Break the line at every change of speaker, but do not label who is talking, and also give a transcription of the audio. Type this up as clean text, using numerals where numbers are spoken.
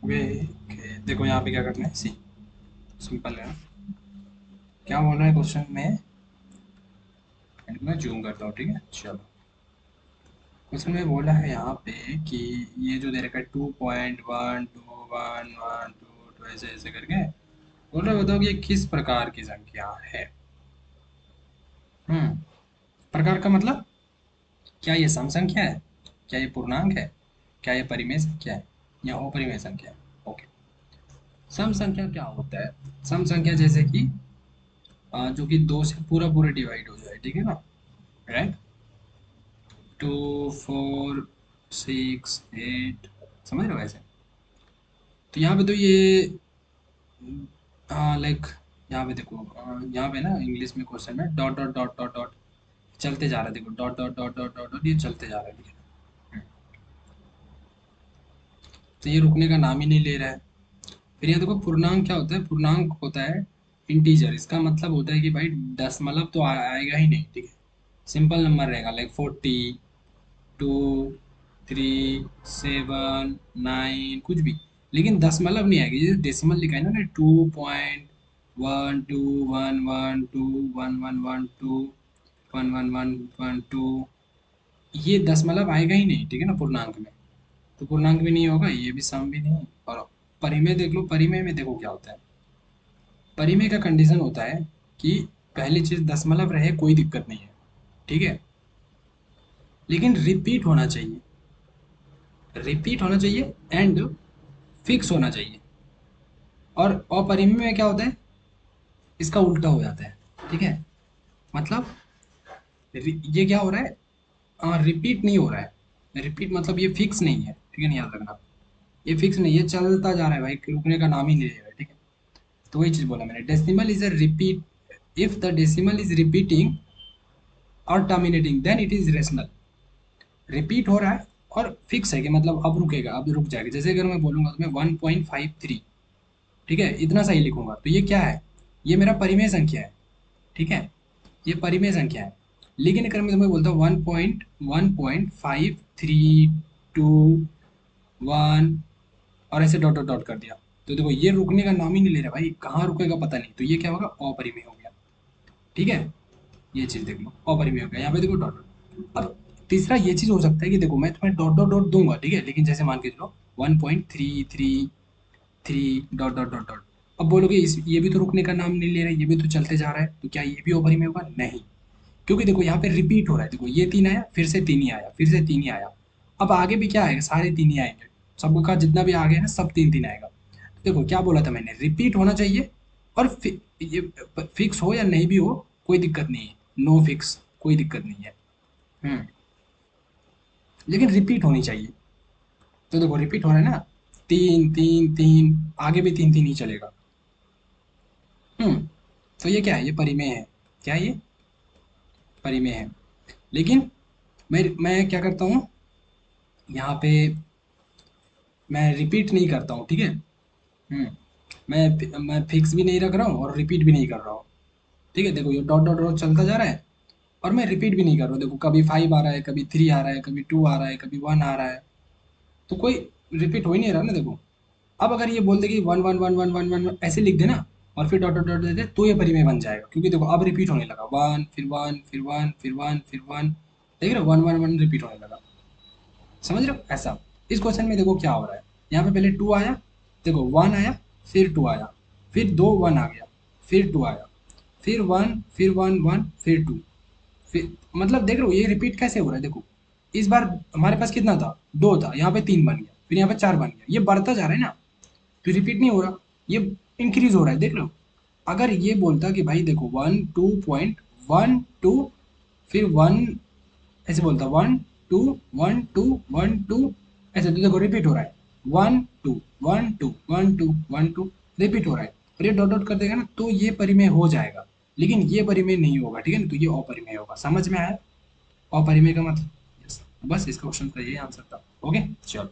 वे देखो यहाँ पे क्या करना है, सी सिंपल है ना। क्या बोल रहा है क्वेश्चन में, मैं जूम करता हूँ, ठीक है चलो। क्वेश्चन में बोला है यहाँ पे कि ये जो दे रखा है 2.1 2 1 1 2 ऐसे ऐसे करके बोल रहा है, बताओ कि ये किस प्रकार की संख्या है। हम्म प्रकार का मतलब, क्या ये सम संख्या है, क्या ये पूर्णांक है, क्या ये परिमेय संख्या है या अपरिमेय संख्या है। ओके, सम संख्या क्या होता है। सम संख्या जैसे कि जो कि दो से पूरा पूरा डिवाइड हो जाए, ठीक है ना, राइट। 2 4 6 8, समझ रहे हो ऐसे। तो यहाँ पे तो ये लाइक, यहाँ पे देखो यहाँ पे ना इंग्लिश में क्वेश्चन में dot dot dot dot dot चलते जा रहा है, देखो dot dot dot dot dot dot ये चलते जा रहा है, ठीक है। तो ये रुकने का नाम ही नहीं ले रहा है। फिर यहाँ देखो पूर्णांक क्या होता है, पूर्णांक होता है इंटीजर। इसका मतलब होता है कि भाई दशमलव तो आएगा ही नहीं, ठीक है। सिंपल नंबर रहेगा लाइक 42 3 7 9 कुछ भी, लेकिन दशमलव नहीं आएगी। जैसे डेसिमल लिखा है ना, 2.1 2 1 1 1 2 1 1 1 1 2, ये दशमलव आएगा ही नहीं, ठीक है ना, पूर्णांक में। तो पूर्णांक भी नहीं होगा, ये भी सम भी नहीं। और परिमेय देख लो, परिमेय में देखो क्या होता है। परिमेय का कंडीशन होता है कि पहली चीज दशमलव रहे कोई दिक्कत नहीं है, ठीक है, लेकिन रिपीट होना चाहिए, रिपीट होना चाहिए एंड फिक्स होना चाहिए। और अपरिमेय में क्या होता है, इसका उल्टा हो जाता है, ठीक है। मतलब ये क्या हो रहा है, रिपीट नहीं हो रहा है। रिपीट मतलब ये फिक्स नहीं है, ठीक है ना, याद रखना। ये फिक्स नहीं है, चलता जा रहा है भाई, रुकने का नाम ही नहीं ले रहा है, ठीक है। तो वही चीज बोला मैंने, decimal is a repeat, if the decimal is repeating और terminating then it is rational. Repeat हो रहा है और फिक्स है कि मतलब अब रुकेगा, अब रुक जाएगा। जैसे अगर मैं बोलूंगा तो मैं 1.53, ठीक है, इतना सही लिखूंगा तो ये क्या है, ये मेरा परिमेय संख्या है, ठीक है, ये परिमेय संख्या है। लेकिन अगर मैं तुम्हें बोलता हूँ 1.53 2 1 और ऐसे डॉट डॉट डॉट कर दिया, तो देखो ये रुकने का नाम ही नहीं ले रहा भाई, कहाँ रुकेगा पता नहीं, तो ये क्या होगा, अपरिमेय हो गया, ठीक है। ये चीज देख लो, अपरिमेय हो गया, यहाँ पे देखो डॉट डॉट। अब तीसरा ये चीज हो सकता है कि देखो मैं तुम्हें डॉट डॉट डॉट दूंगा, ठीक है, लेकिन जैसे मान के चलो 1.333 डॉट डॉट डॉट डॉट। अब बोलोगे इस ये भी तो रुकने का नाम नहीं ले रहा है, ये भी तो चलते जा रहा है, तो क्या ये भी अपरिमेय होगा, नहीं। क्योंकि देखो यहाँ पे रिपीट हो रहा है, देखो ये 3 आया, फिर से 3 ही आया, फिर से 3 ही आया। अब आगे भी क्या आएगा, सारे 3 ही आएंगे। सबका जितना भी आगे है ना, सब 3 3 आएगा। तो देखो क्या बोला था मैंने, रिपीट होना चाहिए और ये फिक्स हो या नहीं भी हो, कोई दिक्कत नहीं है, नो फिक्स, कोई दिक्कत नहीं है। हम्म लेकिन रिपीट होनी चाहिए। तो देखो रिपीट हो रहा है ना, 3 3 3, आगे भी 3 3 ही चलेगा। हम्म तो ये क्या है, ये परिमेय है। क्या है ये, परिमेय है। लेकिन मैं क्या करता हूँ यहाँ पे, मैं रिपीट नहीं करता हूँ, ठीक है। हम्म मैं फिक्स भी नहीं रख रहा हूँ और रिपीट भी नहीं कर रहा हूँ, ठीक है। देखो ये डॉट डॉट डॉट चलता जा रहा है और मैं रिपीट भी नहीं कर रहा हूँ। देखो कभी 5 आ रहा है, कभी 3 आ रहा है, कभी 2 आ रहा है, कभी 1 आ रहा है, तो कोई रिपीट हो ही नहीं रहा ना, देखो। अब अगर ये बोल दे कि 1 1 1 1 1 1 ऐसे लिख देना और फिर डॉट डॉट डॉट दे दे, तो ये परिमेय बन जाएगा, क्योंकि देखो अब रिपीट होने लगा, 1 फिर 1 फिर 1 फिर 1 फिर 1, देख रहे हो 1 1 1 रिपीट होने लगा। समझ रहे हो ऐसा। इस क्वेश्चन में देखो क्या हो रहा है, यहाँ पे पहले 2 आया, देखो 1 आया, फिर 2 आया, फिर 2 1 आ गया, फिर 2 आया, फिर 1 फिर 1 1 फिर 2, फिर मतलब देख रहे हो ये रिपीट कैसे हो रहा है, देखो। इस बार हमारे पास कितना था, 2 था, यहाँ पे 3 बन गया, फिर यहाँ पे 4 बन गया, ये बढ़ता जा रहा है ना। तो रिपीट नहीं हो रहा, ये इंक्रीज हो रहा है, देख लो। अगर ये बोलता कि भाई देखो 1 2.1 2, फिर 1, ऐसे बोलता 1 2 1 2 1 2, ऐसे तो देखो रिपीट हो रहा है, 1 2 1 2 1 2 1 2, रिपीट हो रहा है। और ये डॉट डॉट कर देगा ना, तो ये परिमेय हो जाएगा। लेकिन ये परिमेय नहीं होगा, ठीक है ना, तो ये अपरिमेय होगा। समझ में आया अपरिमेय का मतलब। Yes. बस इस क्वेश्चन का ये आंसर था। ओके चलो।